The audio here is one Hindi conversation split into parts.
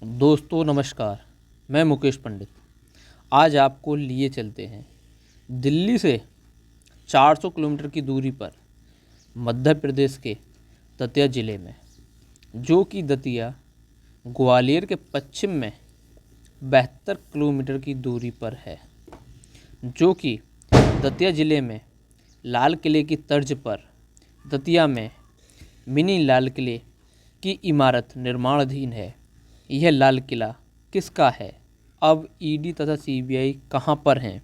दोस्तों नमस्कार। मैं मुकेश पंडित आज आपको लिए चलते हैं दिल्ली से 400 किलोमीटर की दूरी पर मध्य प्रदेश के दतिया ज़िले में, जो कि दतिया ग्वालियर के पश्चिम में 72 किलोमीटर की दूरी पर है, जो कि दतिया ज़िले में लाल किले की तर्ज पर दतिया में मिनी लाल किले की इमारत निर्माणाधीन है। यह लाल किला किसका है, अब ईडी तथा सीबीआई कहां पर हैं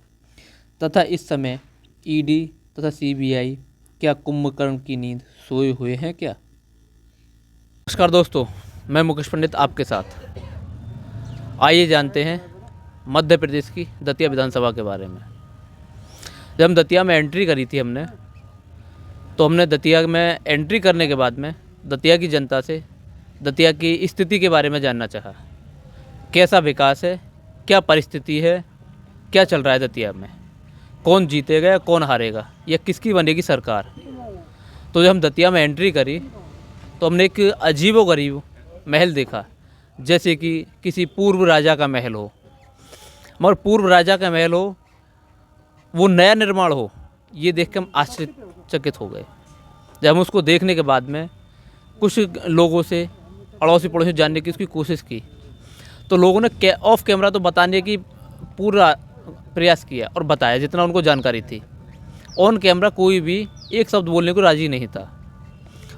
तथा इस समय ईडी तथा सीबीआई क्या कुंभकर्ण की नींद सोए हुए हैं क्या। नमस्कार दोस्तों, मैं मुकेश पंडित आपके साथ। आइए जानते हैं मध्य प्रदेश की दतिया विधानसभा के बारे में। जब हम दतिया में एंट्री करी थी तो हमने दतिया में एंट्री करने के बाद में दतिया की जनता से दतिया की स्थिति के बारे में जानना चाहा। कैसा विकास है, क्या परिस्थिति है, क्या चल रहा है दतिया में, कौन जीतेगा या कौन हारेगा, या किसकी बनेगी सरकार। तो जब हम दतिया में एंट्री करी तो हमने एक अजीबोगरीब महल देखा, जैसे कि किसी पूर्व राजा का महल हो। मगर पूर्व राजा का महल हो, वो नया निर्माण हो, ये देख के हम आश्चर्यचकित हो गए। जब हम उसको देखने के बाद में कुछ लोगों से अड़ोसी पड़ोसी जानने की उसकी कोशिश की, तो लोगों ने ऑफ कैमरा तो बताने की पूरा प्रयास किया और बताया जितना उनको जानकारी थी। ऑन कैमरा कोई भी एक शब्द बोलने को राज़ी नहीं था।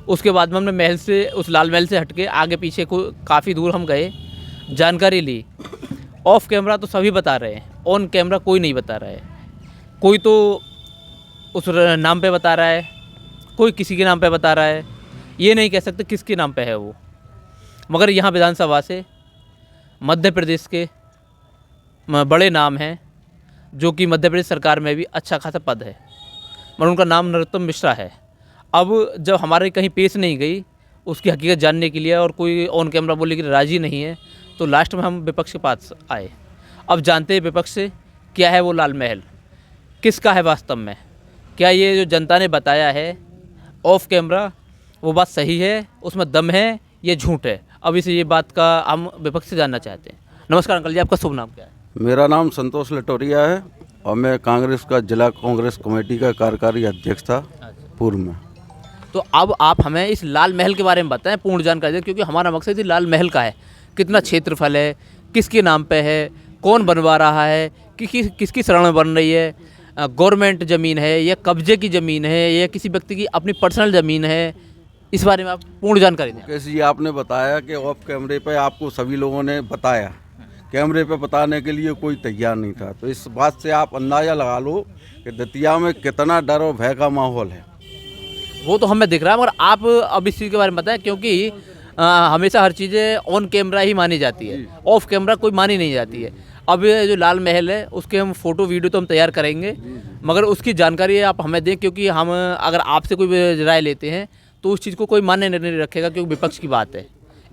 उसके बाद में हमने महल से, उस लाल महल से हटके आगे पीछे को काफ़ी दूर हम गए, जानकारी ली। ऑफ कैमरा तो सभी बता रहे हैं, ऑन कैमरा कोई नहीं बता रहा है। कोई तो उस नाम पे बता रहा है, कोई किसी के नाम पे बता रहा है। ये नहीं कह सकते किसके नाम पे है वो। मगर यहाँ विधानसभा से मध्य प्रदेश के बड़े नाम हैं, जो कि मध्य प्रदेश सरकार में भी अच्छा खासा पद है, मगर उनका नाम नरोत्तम मिश्रा है। अब जब हमारे कहीं पेश नहीं गई उसकी हकीकत जानने के लिए और कोई ऑन कैमरा बोलने के लिए राज़ी नहीं है, तो लास्ट में हम विपक्ष के पास आए। अब जानते हैं विपक्ष से क्या है वो लाल महल, किसका है वास्तव में। क्या ये जो जनता ने बताया है ऑफ कैमरा वो बात सही है, उसमें दम है, ये झूठ है। अब इस ये बात का हम विपक्ष से जानना चाहते हैं। नमस्कार अंकल जी, आपका शुभ नाम क्या है? मेरा नाम संतोष लटोरिया है और मैं कांग्रेस का जिला कांग्रेस कमेटी का कार्यकारी अध्यक्ष था पूर्व में। तो अब आप हमें इस लाल महल के बारे में बताएं, पूर्ण जानकारी दें, क्योंकि हमारा मकसद ही लाल महल का है। कितना क्षेत्रफल है, किसके नाम पे है, कौन बनवा रहा है, किसकी शरण में बन रही है, गवर्नमेंट ज़मीन है या कब्जे की ज़मीन है या किसी व्यक्ति की अपनी पर्सनल ज़मीन है, इस बारे में आप पूर्ण जानकारी दें। कैसे जी आपने बताया कि ऑफ कैमरे पे आपको सभी लोगों ने बताया, कैमरे पे बताने के लिए कोई तैयार नहीं था। तो इस बात से आप अंदाज़ा लगा लो कि दतिया में कितना डर और भय का माहौल है। वो तो हमें दिख रहा है, मगर आप अब इस चीज़ के बारे में बताएं, क्योंकि हमेशा हर चीज़ें ऑन कैमरा ही मानी जाती है, ऑफ कैमरा कोई मानी नहीं जाती है। अब ये जो लाल महल है उसके हम फ़ोटो वीडियो तो हम तैयार करेंगे, मगर उसकी जानकारी आप हमें दें, क्योंकि हम अगर आपसे कोई राय लेते हैं तो उस चीज़ को कोई मान्य नहीं रखेगा, क्योंकि विपक्ष की बात है।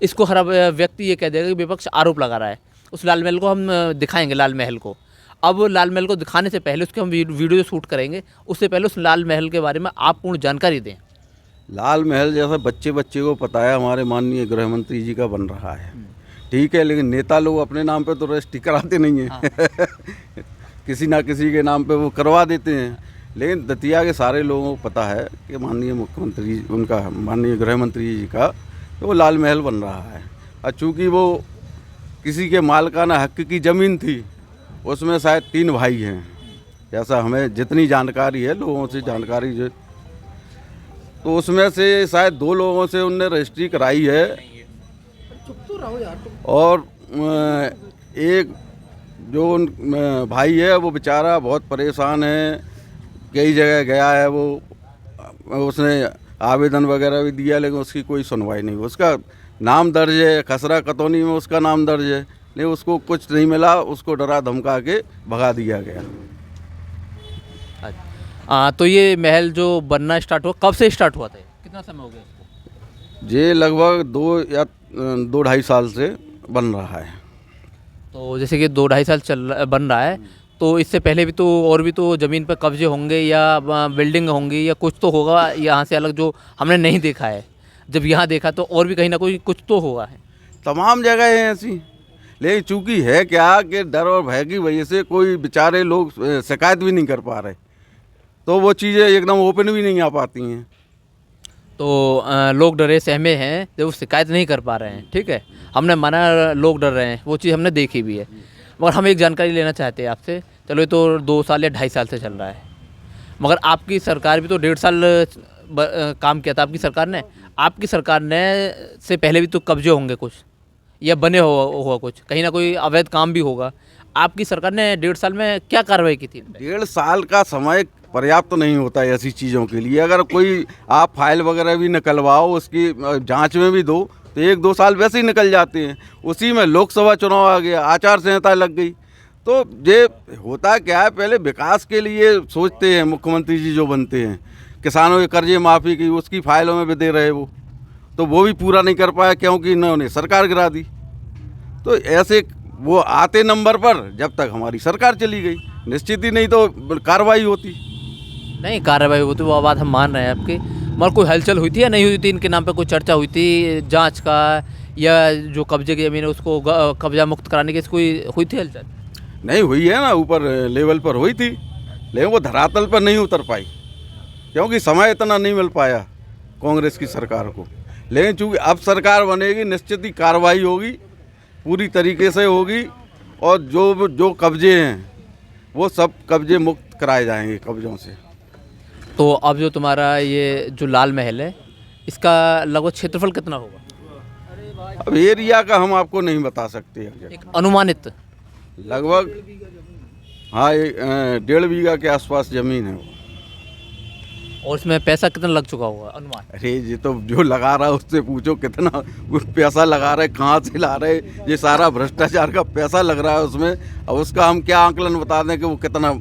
इसको हर व्यक्ति ये कह देगा कि विपक्ष आरोप लगा रहा है। उस लाल महल को हम दिखाएंगे, लाल महल को। अब लाल महल को दिखाने से पहले उसके हम वीडियो शूट करेंगे, उससे पहले उस लाल महल के बारे में आप पूर्ण जानकारी दें। लाल महल जैसा बच्चे को पता है, हमारे माननीय गृह मंत्री जी का बन रहा है, ठीक है, लेकिन नेता लोग अपने नाम पे तो रजिस्ट्री कराते नहीं हैं। हाँ। किसी ना किसी के नाम पे वो करवा देते हैं, लेकिन दतिया के सारे लोगों को पता है कि माननीय मुख्यमंत्री, उनका माननीय गृह मंत्री जी का, तो वो लाल महल बन रहा है। और चूँकि वो किसी के मालिकाना हक की ज़मीन थी, उसमें शायद 3 भाई हैं, जैसा हमें जितनी जानकारी है, लोगों से जानकारी जो, तो उसमें से शायद 2 लोगों से उनने रजिस्ट्री कराई है। और एक जो भाई है वो बेचारा बहुत परेशान है, कई जगह गया है, वो उसने आवेदन वगैरह भी दिया, लेकिन उसकी कोई सुनवाई नहीं। उसका नाम दर्ज है, खसरा कतौनी में उसका नाम दर्ज है, लेकिन उसको कुछ नहीं मिला, उसको डरा धमका के भगा दिया गया। तो ये महल जो बनना स्टार्ट हुआ, कब से स्टार्ट हुआ था, कितना समय हो गया इसको? ये लगभग 2-2.5 साल से बन रहा है। तो जैसे कि 2-2.5 साल बन रहा है, तो इससे पहले भी तो और भी तो ज़मीन पर कब्जे होंगे या बिल्डिंग होंगी या कुछ तो होगा यहाँ से अलग, जो हमने नहीं देखा है। जब यहाँ देखा तो और भी कहीं ना कुछ तो होगा है। तमाम जगह हैं ऐसी, लेकिन चूंकि है क्या कि डर और भय की वजह से कोई बेचारे लोग शिकायत भी नहीं कर पा रहे, तो वो चीज़ें एकदम ओपन भी नहीं आ पाती हैं। तो लोग डरे सहमे हैं जब वो शिकायत नहीं कर पा रहे हैं, ठीक है, हमने माना लोग डर रहे हैं, वो चीज़ हमने देखी भी है। मगर हम एक जानकारी लेना चाहते हैं आपसे। चलो ये तो 2 साल या 2.5 साल से चल रहा है, मगर आपकी सरकार भी तो 1.5 साल काम किया था आपकी सरकार ने। आपकी सरकार ने से पहले भी तो कब्जे होंगे कुछ, या बने हुआ कुछ, कहीं ना कोई अवैध काम भी होगा। आपकी सरकार ने 1.5 साल में क्या कार्रवाई की थी? 1.5 साल का समय पर्याप्त नहीं होता है ऐसी चीज़ों के लिए। अगर कोई आप फाइल वगैरह भी निकलवाओ, उसकी जांच में भी दो, तो 1-2 साल वैसे ही निकल जाते हैं। उसी में लोकसभा चुनाव आ गया, आचार संहिता लग गई। तो ये होता क्या है, पहले विकास के लिए सोचते हैं मुख्यमंत्री जी जो बनते हैं, किसानों के कर्जे माफ़ी की उसकी फाइलों में भी दे रहे वो, तो वो भी पूरा नहीं कर पाया क्योंकि इन्होंने सरकार गिरा दी। तो ऐसे वो आते नंबर पर जब तक हमारी सरकार चली गई, निश्चित ही नहीं तो कार्रवाई होती। नहीं कार्रवाई होती, वो बात हम मान रहे हैं आपकी, मगर कोई हलचल हुई थी या नहीं हुई थी? इनके नाम पे कोई चर्चा हुई थी जांच का, या जो कब्जे की ज़मीन है उसको कब्जा मुक्त कराने की कोई हुई थी हलचल? नहीं हुई है ना, ऊपर लेवल पर हुई थी, लेकिन वो धरातल पर नहीं उतर पाई क्योंकि समय इतना नहीं मिल पाया कांग्रेस की सरकार को। लेकिन चूँकि अब सरकार बनेगी, निश्चित ही कार्रवाई होगी, पूरी तरीके से होगी, और जो कब्जे हैं वो सब कब्जे मुक्त कराए जाएंगे कब्जों से। तो अब जो तुम्हारा ये जो लाल महल है, इसका लगभग क्षेत्रफल कितना होगा? अब एरिया का हम आपको नहीं बता सकते। एक अनुमानित लगभग हाँ 1.5 बीघा के आसपास ज़मीन है वो। और इसमें पैसा कितना लग चुका होगा अनुमान? अरे ये तो जो लगा रहा है उससे पूछो कितना वो पैसा लगा रहे, कहाँ से ला रहे। ये सारा भ्रष्टाचार का पैसा लग रहा है उसमें। अब उसका हम क्या आंकलन बता दें कि वो कितना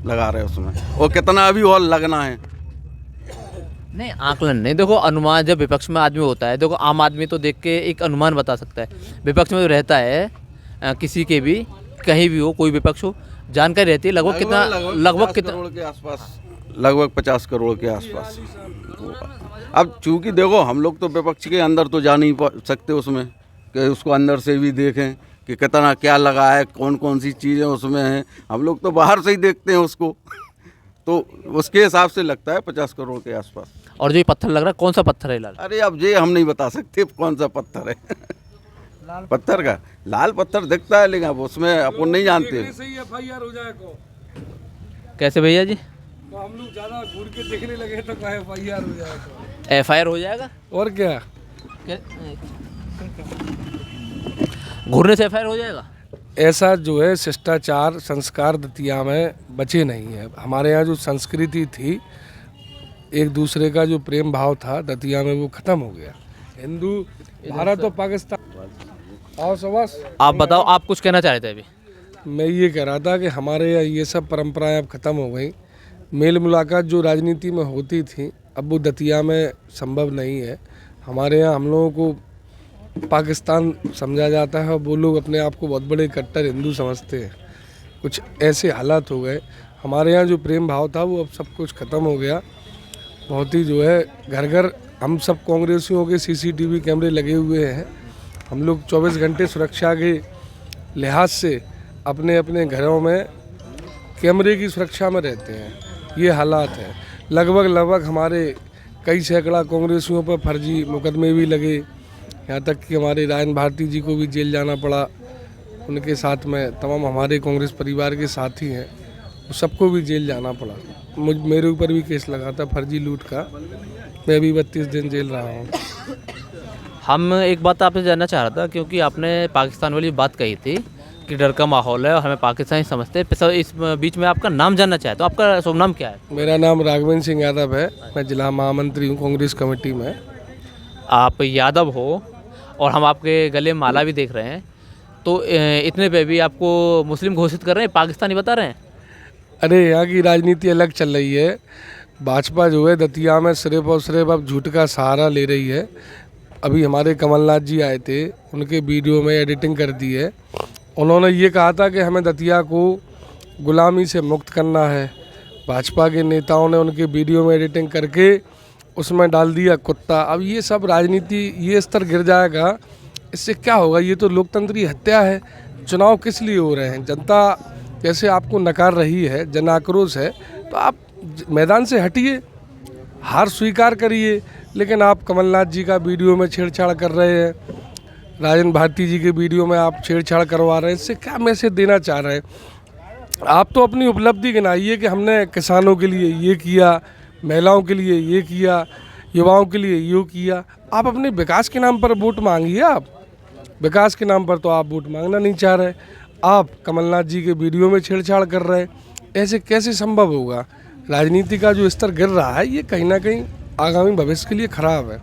लगा रहे हैं उसमें, और कितना अभी और लगना है। नहीं आंकलन नहीं, देखो अनुमान जब विपक्ष में आदमी होता है, देखो आम आदमी तो देख के एक अनुमान बता सकता है, विपक्ष में तो रहता है किसी के भी कहीं भी हो, कोई विपक्ष हो, जानकारी रहती है लगभग कितना, लगभग कितना करोड़ के आसपास, लगभग 50 करोड़ के आसपास। अब चूंकि देखो हम लोग तो विपक्ष के अंदर तो जा नहीं सकते उसमें, कि उसको अंदर से भी देखें कि कितना क्या लगा है, कौन कौन सी चीज़ें उसमें हैं। हम लोग तो बाहर से ही देखते हैं उसको, तो उसके हिसाब से लगता है 50 करोड़ के आसपास। और जो ये पत्थर लग रहा है, कौन सा पत्थर है लाल? अरे अब ये हम नहीं बता सकते कौन सा पत्थर है। पत्थर का लाल पत्थर दिखता है, लेकिन अब उसमें अपन नहीं जानते। FIR हो जाए को कैसे भैया जी? तो हम लोग ज़्यादा घूर के देखने लगे तो कहे FIR हो जाए को। FIR हो जाएगा? और क्या घूरने से FIR हो जाएगा? ऐसा जो है शिष्टाचार संस्कार दतिया में बचे नहीं है। हमारे यहाँ जो संस्कृति थी, एक दूसरे का जो प्रेम भाव था दतिया में, वो ख़त्म हो गया। हिंदू भारत और पाकिस्तान। और सबस आप बताओ, आप कुछ कहना चाह रहे थे अभी? मैं ये कह रहा था कि हमारे यहाँ ये सब परंपराएं अब ख़त्म हो गई। मेल मुलाकात जो राजनीति में होती थी, अब वो दतिया में संभव नहीं है। हमारे यहाँ हम लोगों को पाकिस्तान समझा जाता है और वो लोग अपने आप को बहुत बड़े कट्टर हिंदू समझते हैं। कुछ ऐसे हालात हो गए। हमारे यहाँ जो प्रेम भाव था वो अब सब कुछ ख़त्म हो गया। बहुत ही जो है घर घर हम सब कांग्रेसियों के CCTV कैमरे लगे हुए हैं। हम लोग 24 घंटे सुरक्षा के लिहाज से अपने अपने घरों में कैमरे की सुरक्षा में रहते हैं। ये हालात है। लगभग हमारे कई सैकड़ा कांग्रेसियों पर फर्जी मुकदमे भी लगे, यहाँ तक कि हमारे रायन भारती जी को भी जेल जाना पड़ा। उनके साथ में तमाम हमारे कांग्रेस परिवार के साथी हैं, वो सबको भी जेल जाना पड़ा। मेरे ऊपर भी केस लगा था फर्जी लूट का। मैं भी 32 दिन जेल रहा हूँ। हम एक बात आपसे जानना चाह रहा था, क्योंकि आपने पाकिस्तान वाली बात कही थी कि डर का माहौल है और हमें पाकिस्तानी समझते हैं। इस बीच में आपका नाम जानना चाहे तो आपका शुभ नाम क्या है? मेरा नाम राघवेंद्र सिंह यादव है। मैं जिला महामंत्री हूँ कांग्रेस कमेटी में। आप यादव हो और हम आपके गले में माला भी देख रहे हैं, तो इतने पे भी आपको मुस्लिम घोषित कर रहे हैं, पाकिस्तानी बता रहे हैं? अरे यहाँ की राजनीति अलग चल रही है। भाजपा जो है दतिया में सिर्फ और सिर्फ अब झूठ का सहारा ले रही है। अभी हमारे कमलनाथ जी आए थे, उनके वीडियो में एडिटिंग कर दी है। उन्होंने ये कहा था कि हमें दतिया को गुलामी से मुक्त करना है। भाजपा के नेताओं ने उनके वीडियो में एडिटिंग करके उसमें डाल दिया कुत्ता। अब ये सब राजनीति ये स्तर गिर जाएगा, इससे क्या होगा? ये तो लोकतंत्री हत्या है। चुनाव किस लिए हो रहे हैं? जनता जैसे आपको नकार रही है, जन आक्रोश है, तो आप मैदान से हटिए, हार स्वीकार करिए। लेकिन आप कमलनाथ जी का वीडियो में छेड़छाड़ कर रहे हैं, राजन भारती जी के वीडियो में आप छेड़छाड़ करवा रहे हैं, इससे क्या मैसेज देना चाह रहे हैं? आप तो अपनी उपलब्धि गिनाइए कि हमने किसानों के लिए ये किया, महिलाओं के लिए ये किया, युवाओं के लिए ये किया। आप अपने विकास के नाम पर वोट मांगिए। आप विकास के नाम पर तो आप वोट मांगना नहीं चाह रहे, आप कमलनाथ जी के वीडियो में छेड़छाड़ कर रहे हैं। ऐसे कैसे संभव होगा? राजनीति का जो स्तर गिर रहा है, ये कहीं ना कहीं आगामी भविष्य के लिए खराब है।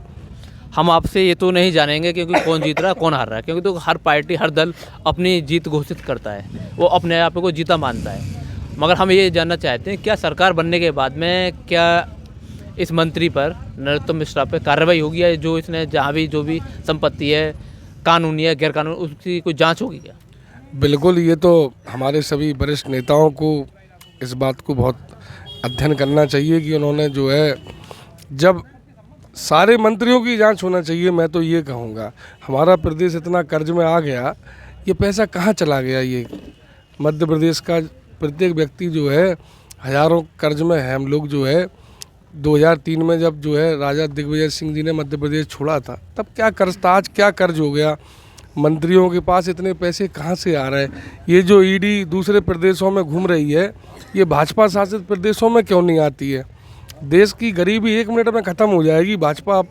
हम आपसे ये तो नहीं जानेंगे क्योंकि कौन जीत रहा है कौन हार रहा है, क्योंकि तो हर पार्टी हर दल अपनी जीत घोषित करता है, वो अपने आप को जीता मानता है। मगर हम ये जानना चाहते हैं क्या सरकार बनने के बाद में क्या इस मंत्री पर, नरोत्तम मिश्रा पर कार्रवाई होगी, या जो इसने जहाँ भी जो भी संपत्ति है कानूनी है गैर कानूनी उसकी कोई जाँच होगी क्या? बिल्कुल, ये तो हमारे सभी वरिष्ठ नेताओं को इस बात को बहुत अध्ययन करना चाहिए कि उन्होंने जो है, जब सारे मंत्रियों की जांच होना चाहिए। मैं तो ये कहूँगा, हमारा प्रदेश इतना कर्ज में आ गया, ये पैसा कहाँ चला गया? ये मध्य प्रदेश का प्रत्येक व्यक्ति जो है हज़ारों कर्ज में है। हम लोग जो है 2003 में जब जो है राजा दिग्विजय सिंह जी ने मध्य प्रदेश छोड़ा था, तब क्या कर्ज था, आज क्या कर्ज हो गया? मंत्रियों के पास इतने पैसे कहाँ से आ रहे हैं? ये जो ईडी दूसरे प्रदेशों में घूम रही है, ये भाजपा शासित प्रदेशों में क्यों नहीं आती है? देश की गरीबी 1 मिनट में ख़त्म हो जाएगी। भाजपा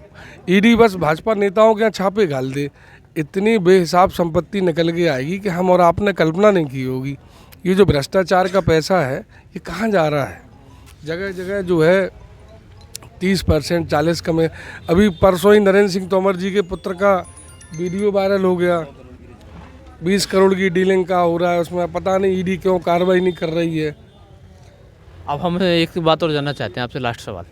ईडी बस भाजपा नेताओं के यहाँ छापे घाल दे, इतनी बेहिसाब संपत्ति निकल के आएगी कि हम और आपने कल्पना नहीं की होगी। ये जो भ्रष्टाचार का पैसा है, ये कहाँ जा रहा है? जगह जगह जो है 30% 40 कम है। अभी परसों ही नरेंद्र सिंह तोमर जी के पुत्र का वीडियो वायरल हो गया, 20 करोड़ की डीलिंग का हो रहा है, उसमें पता नहीं ईडी क्यों कार्रवाई नहीं कर रही है। अब हम एक बात और जानना चाहते हैं आपसे, लास्ट सवाल,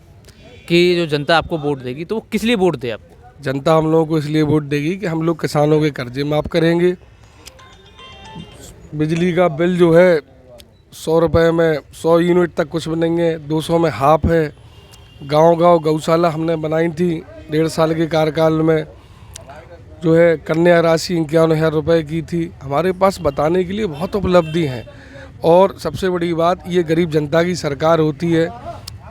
कि जो जनता आपको वोट देगी तो वो किस लिए वोट दे आपको? जनता हम लोगों को इसलिए वोट देगी कि हम लोग किसानों के कर्जे माफ़ करेंगे, बिजली का बिल जो है 100 रुपये में 100 यूनिट तक कुछ बनेंगे, 200 में हाफ है। गांव-गांव गौशाला हमने बनाई थी 1.5 साल के कार्यकाल में, जो है कन्या राशि 51,000 रुपये की थी। हमारे पास बताने के लिए बहुत उपलब्धि हैं। और सबसे बड़ी बात, ये गरीब जनता की सरकार होती है,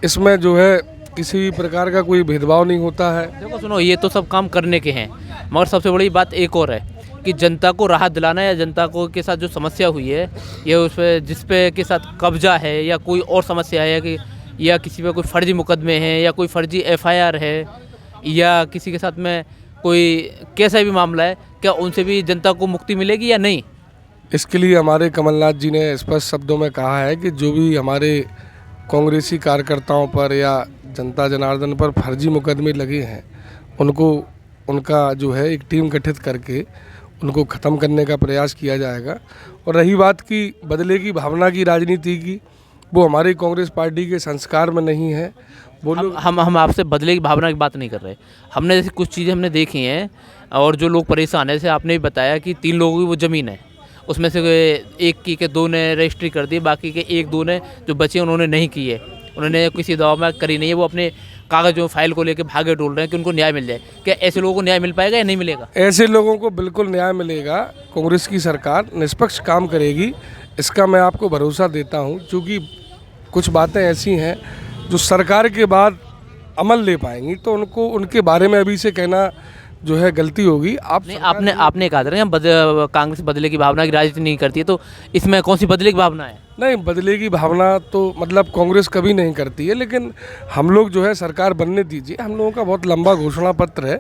इसमें जो है किसी भी प्रकार का कोई भेदभाव नहीं होता है। देखो सुनो, ये तो सब काम करने के हैं, मगर सबसे बड़ी बात एक और है कि जनता को राहत दिलाना, या जनता को के साथ जो समस्या हुई है, ये उस पर जिस पे के साथ कब्जा है या कोई और समस्या है, कि या किसी पे कोई फर्जी मुकदमे हैं या कोई फर्जी एफआईआर है या किसी के साथ में कोई कैसा भी मामला है, क्या उनसे भी जनता को मुक्ति मिलेगी या नहीं? इसके लिए हमारे कमलनाथ जी ने स्पष्ट शब्दों में कहा है कि जो भी हमारे कांग्रेसी कार्यकर्ताओं पर या जनता जनार्दन पर फर्जी मुकदमे लगे हैं, उनको उनका जो है एक टीम गठित करके उनको ख़त्म करने का प्रयास किया जाएगा। और रही बात की बदले की भावना की राजनीति की, वो हमारी कांग्रेस पार्टी के संस्कार में नहीं है। वो लोग हम आपसे बदले की भावना की बात नहीं कर रहे। हमने जैसे कुछ चीज़ें हमने देखी हैं, और जो लोग परेशान हैं, जैसे आपने भी बताया कि 3 लोगों की वो ज़मीन है, उसमें से एक की के 2 ने रजिस्ट्री कर दी, बाकी के 1-2 ने जो बचे उन्होंने नहीं की है, उन्होंने किसी दवा में करी नहीं है, वो अपने कागज़ों फाइल को लेकर भागे डोल रहे हैं कि उनको न्याय मिल जाए। क्या ऐसे लोगों को न्याय मिल पाएगा या नहीं मिलेगा? ऐसे लोगों को बिल्कुल न्याय मिलेगा। कांग्रेस की सरकार निष्पक्ष काम करेगी, इसका मैं आपको भरोसा देता हूँ। क्योंकि कुछ बातें ऐसी हैं जो सरकार के बाद अमल ले पाएंगी, तो उनको उनके बारे में अभी से कहना जो है गलती होगी। नहीं, आपने कहा था ना कांग्रेस बदले की भावना की राजनीति नहीं करती है, तो इसमें कौन सी बदले की भावना है? नहीं, बदले की भावना तो मतलब कांग्रेस कभी नहीं करती है, लेकिन हम लोग जो है सरकार बनने दीजिए। हम लोगों का बहुत लंबा घोषणा पत्र है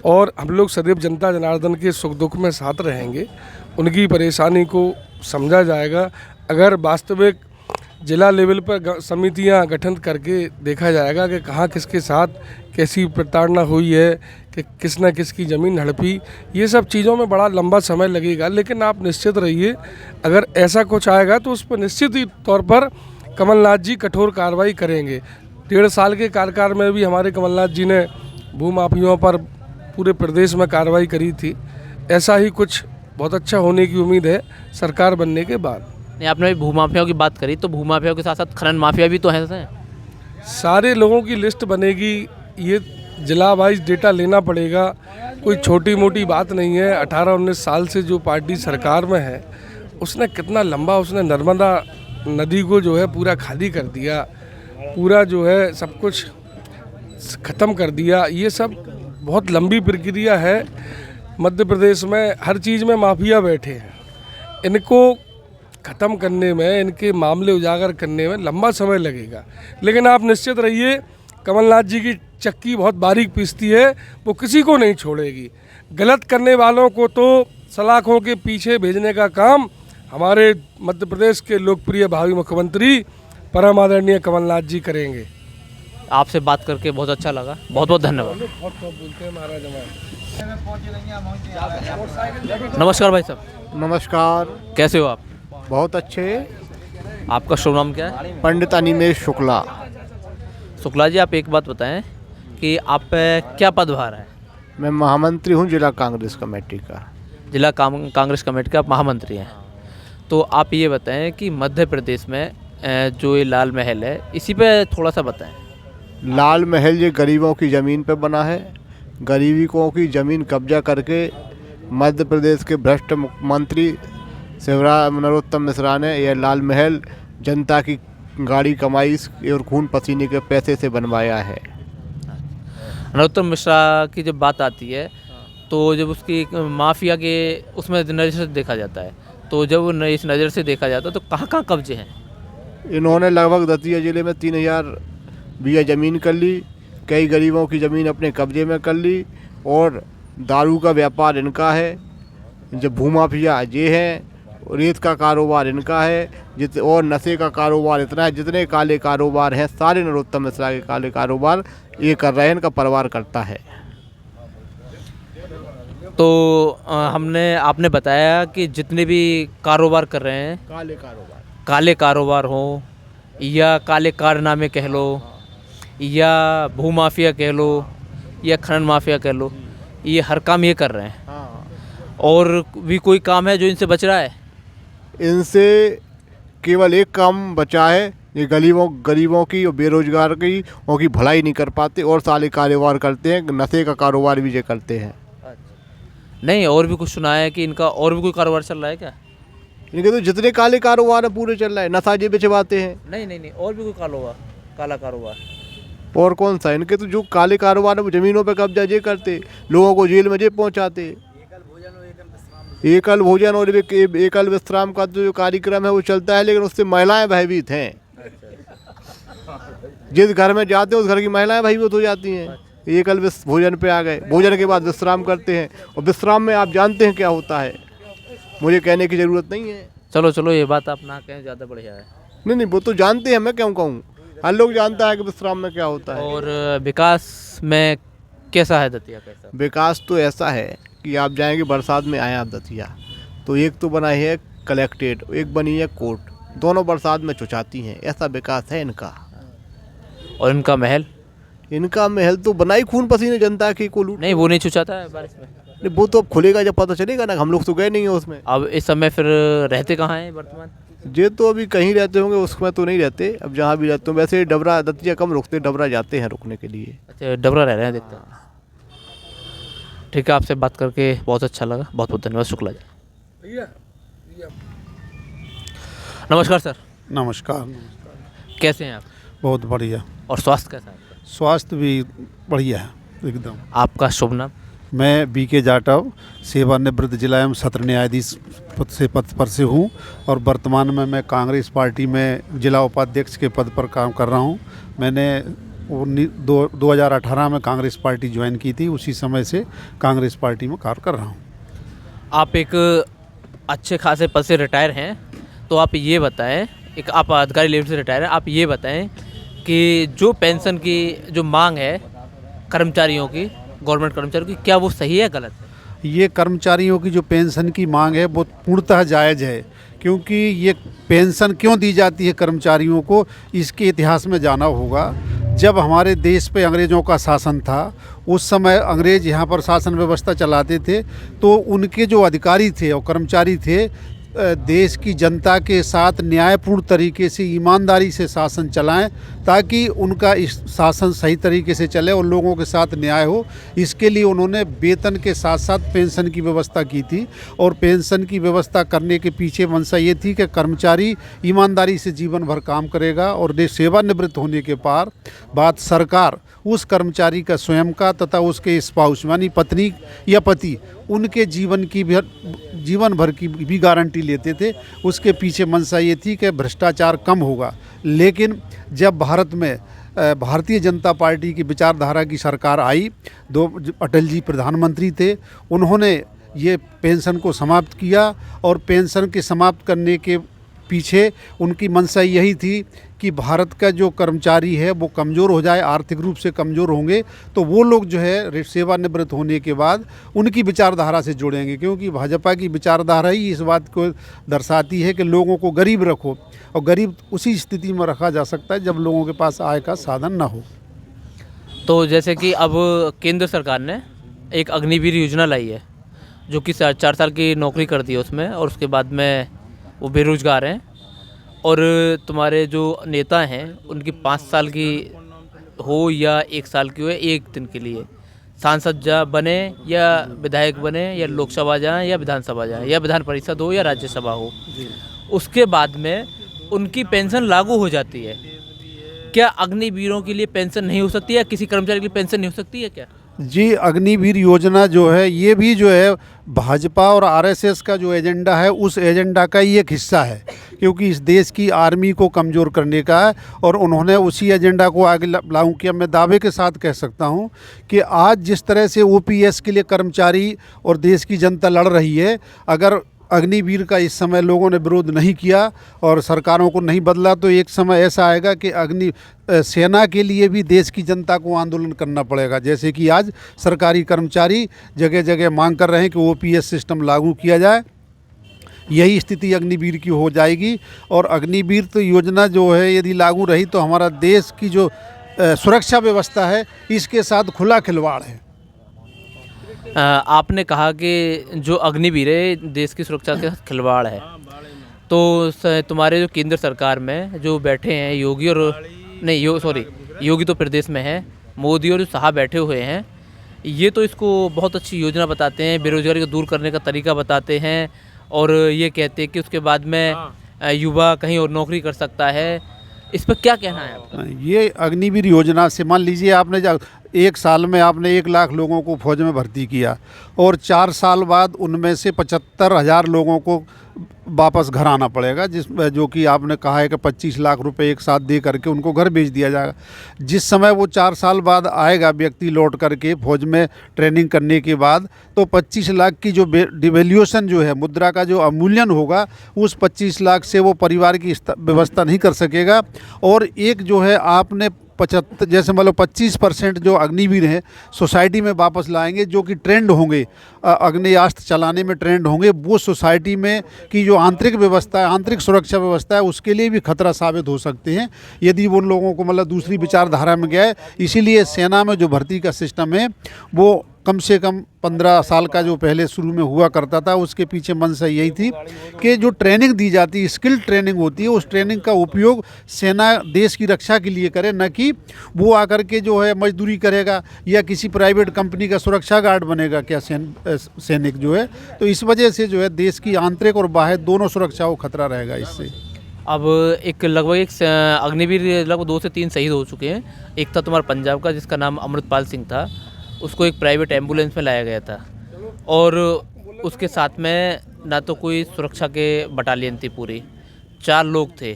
और हम लोग सदैव जनता जनार्दन के सुख दुख में साथ रहेंगे, उनकी परेशानी को समझा जाएगा। अगर वास्तविक जिला लेवल पर समितियां गठन करके देखा जाएगा कि कहाँ किसके साथ कैसी प्रताड़ना हुई है, कि किसने किसकी ज़मीन हड़पी, ये सब चीज़ों में बड़ा लंबा समय लगेगा। लेकिन आप निश्चित रहिए, अगर ऐसा कुछ आएगा तो उस पर निश्चित ही तौर पर कमलनाथ जी कठोर कार्रवाई करेंगे। 1.5 साल के कार्यकाल में भी हमारे कमलनाथ जी ने भूमाफियों पर पूरे प्रदेश में कार्रवाई करी थी। ऐसा ही कुछ बहुत अच्छा होने की उम्मीद है सरकार बनने के बाद। नहीं, आपने भूमाफियाओं की बात करी, तो भूमाफियाओं के साथ साथ खनन माफिया भी तो हैं। सारे लोगों की लिस्ट बनेगी, ये जिला वाइज डेटा लेना पड़ेगा, कोई छोटी मोटी बात नहीं है। 18-19 साल से जो पार्टी सरकार में है उसने कितना लंबा उसने नर्मदा नदी को जो है पूरा खाली कर दिया, पूरा जो है सब कुछ ख़त्म कर दिया। ये सब बहुत लंबी प्रक्रिया है। मध्य प्रदेश में हर चीज़ में माफिया बैठे हैं, इनको ख़त्म करने में, इनके मामले उजागर करने में लंबा समय लगेगा। लेकिन आप निश्चित रहिए, कमलनाथ जी की चक्की बहुत बारीक पीसती है, वो किसी को नहीं छोड़ेगी। गलत करने वालों को तो सलाखों के पीछे भेजने का काम हमारे मध्य प्रदेश के लोकप्रिय भावी मुख्यमंत्री परम आदरणीय कमलनाथ जी करेंगे। आपसे बात करके बहुत अच्छा लगा, बहुत बहुत धन्यवाद। बहुत बोलते हैं महाराज हमारे। नमस्कार भाई साहब, नमस्कार। कैसे हो आप? बहुत अच्छे। आपका शुभ नाम क्या है? पंडित अनिमेष शुक्ला। शुक्ला जी, आप एक बात बताएं कि आप क्या पदभार है? मैं महामंत्री हूँ जिला कांग्रेस कमेटी का। जिला कांग्रेस कमेटी का आप महामंत्री हैं। तो आप ये बताएं कि मध्य प्रदेश में जो ये लाल महल है, इसी पे थोड़ा सा बताएं। लाल महल ये गरीबों की ज़मीन पे बना है। गरीबों की ज़मीन कब्जा करके मध्य प्रदेश के भ्रष्ट मुख्यमंत्री शिवराज नरोत्तम मिश्रा ने यह लाल महल जनता की गाड़ी कमाई और खून पसीने के पैसे से बनवाया है। नरोत्तम मिश्रा की जब बात आती है तो जब उसकी माफिया के उसमें नज़र से देखा जाता है, तो जब इस नज़र से देखा जाता है तो कहाँ कहाँ कब्जे हैं? इन्होंने लगभग दतिया ज़िले में 3000 बीघा ज़मीन कर ली, कई गरीबों की ज़मीन अपने कब्जे में कर ली, और दारू का व्यापार इनका है, जो भूमाफिया ये हैं, रेत का कारोबार इनका है, और नशे का कारोबार इतना है। जितने काले कारोबार हैं सारे नरोत्तम मिश्रा के काले कारोबार ये कर रहे हैं, इनका परिवार करता है। तो आपने बताया कि जितने भी कारोबार कर रहे हैं, काले कारोबार हों या काले कारनामे कह लो या भूमाफिया कह लो या खनन माफिया कह लो, ये हर काम ये कर रहे हैं। और भी कोई काम है जो इनसे बच रहा है? इनसे केवल एक काम बचा है, ये गरीबों की और बेरोजगार की उनकी भलाई नहीं कर पाते, और साले कारोबार करते हैं, नशे का कारोबार भी ये करते हैं। नहीं, और भी कुछ सुना है कि इनका और भी कोई कारोबार चल रहा है क्या? इनके तो जितने काले कारोबार है पूरे चल रहा है। नशा जे बेचवाते हैं। नहीं, और भी कोई काला कारोबार और कौन सा? इनके तो जो काले कारोबार है वो ज़मीनों पे कब्जा ये करते, लोगों को जेल में जे पहुंचाते। एकल भोजन और एकल विश्राम का जो कार्यक्रम है वो चलता है, लेकिन उससे महिलाएं भयभीत हैं। जिस घर में जाते हैं उस घर की महिलाएं भयभीत हो जाती हैं। एकल भोजन पे आ गए, भोजन के बाद विश्राम करते हैं, और विश्राम में आप जानते हैं क्या होता है, मुझे कहने की ज़रूरत नहीं है। चलो ये बात आप ना कहें, ज़्यादा बढ़िया है। नहीं, वो तो जानते हैं, मैं क्यों कहूँ, हर लोग जानता है कि विश्राम में क्या होता है। और विकास में कैसा है दतिया? कैसा विकास तो ऐसा है कि आप जाएंगे, बरसात में आए आप दतिया, तो एक तो बना है कलेक्ट्रेट, एक बनी है कोर्ट, दोनों बरसात में चुचाती हैं। ऐसा विकास है इनका। और इनका महल तो बनाई खून पसीने जनता की को लूट। नहीं, वो नहीं चुचाता है बारिश में। नहीं, वो तो अब खुलेगा जब पता चलेगा ना। हम लोग तो गए नहीं है उसमें। अब इस समय फिर रहते कहाँ हैं वर्तमान? ये तो अभी कहीं रहते होंगे, उसमें तो नहीं रहते। अब जहाँ भी रहते हो, वैसे डबरा दतिया कम रुकते, डबरा जाते हैं रुकने के लिए। अच्छा, डबरा रह रहे हैं, देखते हैं। ठीक है, आपसे बात करके बहुत अच्छा लगा, बहुत बहुत धन्यवाद शुक्ला जी। नमस्कार सर। नमस्कार। कैसे हैं आप? बहुत बढ़िया। और स्वास्थ्य कैसा है? स्वास्थ्य भी बढ़िया है एकदम। आपका शुभ नाम? मैं बीके जाटव, सेवानिवृत्त जिला एवं सत्र न्यायाधीश पद पर से हूँ, और वर्तमान में मैं कांग्रेस पार्टी में जिला उपाध्यक्ष के पद पर काम कर रहा हूँ। मैंने 2018 में कांग्रेस पार्टी ज्वाइन की थी, उसी समय से कांग्रेस पार्टी में कार्य कर रहा हूँ। आप एक अच्छे खासे पद से रिटायर हैं, तो आप ये बताएं, एक आप अधिकारी लेवल से रिटायर हैं, आप ये बताएं कि जो पेंशन की जो मांग है कर्मचारियों की, गवर्नमेंट कर्मचारियों की, क्या वो सही है गलत है? ये कर्मचारियों की जो पेंशन की मांग है वो पूर्णतः जायज़ है, क्योंकि ये पेंशन क्यों दी जाती है कर्मचारियों को, इसके इतिहास में जाना होगा। जब हमारे देश पे अंग्रेज़ों का शासन था, उस समय अंग्रेज़ यहाँ पर शासन व्यवस्था चलाते थे, तो उनके जो अधिकारी थे और कर्मचारी थे, देश की जनता के साथ न्यायपूर्ण तरीके से ईमानदारी से शासन चलाएं, ताकि उनका इस शासन सही तरीके से चले और लोगों के साथ न्याय हो। इसके लिए उन्होंने वेतन के साथ साथ पेंशन की व्यवस्था की थी, और पेंशन की व्यवस्था करने के पीछे मंशा ये थी कि कर्मचारी ईमानदारी से जीवन भर काम करेगा और सेवानिवृत्त होने के बाद सरकार उस कर्मचारी का स्वयं का तथा उसके स्पाउस यानी पत्नी या पति उनके जीवन भर की भी गारंटी लेते थे। उसके पीछे मंशा ये थी कि भ्रष्टाचार कम होगा। लेकिन जब भारत में भारतीय जनता पार्टी की विचारधारा की सरकार आई, अटल जी प्रधानमंत्री थे, उन्होंने ये पेंशन को समाप्त किया, और पेंशन के समाप्त करने के पीछे उनकी मंशा यही थी कि भारत का जो कर्मचारी है वो कमज़ोर हो जाए, आर्थिक रूप से कमज़ोर होंगे तो वो लोग जो है सेवानिवृत्त होने के बाद उनकी विचारधारा से जुड़ेंगे, क्योंकि भाजपा की विचारधारा ही इस बात को दर्शाती है कि लोगों को गरीब रखो, और गरीब उसी स्थिति में रखा जा सकता है जब लोगों के पास आय का साधन ना हो। तो जैसे कि अब केंद्र सरकार ने एक अग्निवीर योजना लाई है, जो कि 4 साल की नौकरी कर दी है उसमें, और उसके बाद में वो बेरोजगार हैं, और तुम्हारे जो नेता हैं उनकी 5 साल की हो या 1 साल की हो, 1 दिन के लिए सांसद बने या विधायक बने या लोकसभा जाएं या विधानसभा जाएं या विधान परिषद हो या राज्यसभा हो, उसके बाद में उनकी पेंशन लागू हो जाती है। क्या अग्निवीरों के लिए पेंशन नहीं हो सकती है? किसी कर्मचारी के लिए पेंशन नहीं हो सकती है क्या? जी, अग्निवीर योजना जो है ये भी जो है भाजपा और आरएसएस का जो एजेंडा है उस एजेंडा का ही एक हिस्सा है, क्योंकि इस देश की आर्मी को कमज़ोर करने का है, और उन्होंने उसी एजेंडा को आगे लागू किया। मैं दावे के साथ कह सकता हूं कि आज जिस तरह से ओपीएस के लिए कर्मचारी और देश की जनता लड़ रही है, अगर अग्निवीर का इस समय लोगों ने विरोध नहीं किया और सरकारों को नहीं बदला, तो एक समय ऐसा आएगा कि सेना के लिए भी देश की जनता को आंदोलन करना पड़ेगा। जैसे कि आज सरकारी कर्मचारी जगह जगह मांग कर रहे हैं कि ओपीएस सिस्टम लागू किया जाए, यही स्थिति अग्निवीर की हो जाएगी। और अग्निवीर तो योजना जो है यदि लागू रही तो हमारा देश की जो सुरक्षा व्यवस्था है इसके साथ खुला खिलवाड़ है। आपने कहा कि जो अग्निवीर है देश की सुरक्षा के साथ खिलवाड़ है, तो तुम्हारे जो केंद्र सरकार में जो बैठे हैं योगी और योगी तो प्रदेश में है, मोदी और जो साहब बैठे हुए हैं, ये तो इसको बहुत अच्छी योजना बताते हैं, बेरोजगारी को दूर करने का तरीका बताते हैं, और ये कहते हैं कि उसके बाद में युवा कहीं और नौकरी कर सकता है। इस पर क्या कहना है आपका? ये अग्निवीर योजना से मान लीजिए आपने 1 साल में आपने 1 लाख लोगों को फौज में भर्ती किया, और 4 साल बाद उनमें से 75,000 लोगों को वापस घर आना पड़ेगा, जो कि आपने कहा है कि 25 लाख रुपए एक साथ दे करके उनको घर भेज दिया जाएगा। जिस समय वो 4 साल बाद आएगा व्यक्ति लौट करके फौज में ट्रेनिंग करने के बाद, तो 25 लाख की जो डिवेल्यूशन जो है, मुद्रा का जो अवमूल्यन होगा, उस 25 लाख से वो परिवार की व्यवस्था नहीं कर सकेगा। और एक जो है आपने 75 जैसे मतलब 25% जो अग्निवीर हैं सोसाइटी में वापस लाएंगे, जो कि ट्रेंड होंगे, अग्नेयास्त्र चलाने में ट्रेंड होंगे, वो सोसाइटी में की जो आंतरिक व्यवस्था है, आंतरिक सुरक्षा व्यवस्था है, उसके लिए भी खतरा साबित हो सकते हैं यदि वो लोगों को मतलब दूसरी विचारधारा में गया है। इसीलिए सेना में जो भर्ती का सिस्टम है वो कम से कम 15 साल का जो पहले शुरू में हुआ करता था, उसके पीछे मंशा यही थी कि जो ट्रेनिंग दी जाती है, स्किल ट्रेनिंग होती है, उस ट्रेनिंग का उपयोग सेना देश की रक्षा के लिए करे, न कि वो आकर के जो है मजदूरी करेगा या किसी प्राइवेट कंपनी का सुरक्षा गार्ड बनेगा क्या सैनिक जो है। तो इस वजह से जो है देश की आंतरिक और बाह्य दोनों सुरक्षा को खतरा रहेगा इससे। अब लगभग अग्निवीर लगभग 2 से 3 शहीद हो चुके हैं। एक था तुम्हारा पंजाब का जिसका नाम अमृतपाल सिंह था, उसको एक प्राइवेट एम्बुलेंस में लाया गया था, और उसके साथ में ना तो कोई सुरक्षा के बटालियन थी, पूरी 4 लोग थे,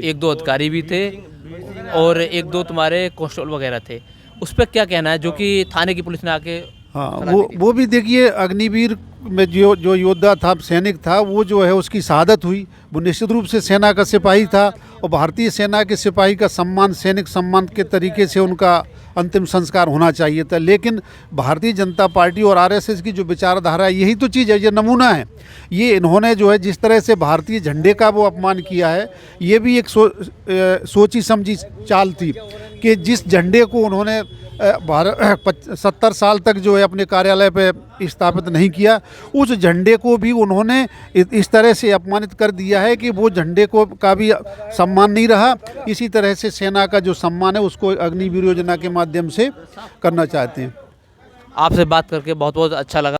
1-2 अधिकारी भी थे और 1-2 तुम्हारे कांस्टेबल वगैरह थे। उस पर क्या कहना है, जो कि थाने की पुलिस ने आके? हाँ, वो भी देखिए, अग्निवीर में जो योद्धा था, सैनिक था, वो जो है उसकी शहादत हुई। वो निश्चित रूप से सेना का सिपाही था, और भारतीय सेना के सिपाही का सम्मान सैनिक सम्मान के तरीके से उनका अंतिम संस्कार होना चाहिए था। लेकिन भारतीय जनता पार्टी और आरएसएस की जो विचारधारा है, यही तो चीज़ है, ये नमूना है। ये इन्होंने जो है जिस तरह से भारतीय झंडे का वो अपमान किया है, ये भी एक सोची समझी चाल थी कि जिस झंडे को उन्होंने भारत 70 साल तक जो है अपने कार्यालय पे स्थापित नहीं किया, उस झंडे को भी उन्होंने इस तरह से अपमानित कर दिया है कि वो झंडे को का भी सम्मान नहीं रहा। इसी तरह से सेना का जो सम्मान है उसको अग्निवीर योजना के माध्यम से करना चाहते हैं। आपसे बात करके बहुत बहुत अच्छा लगा।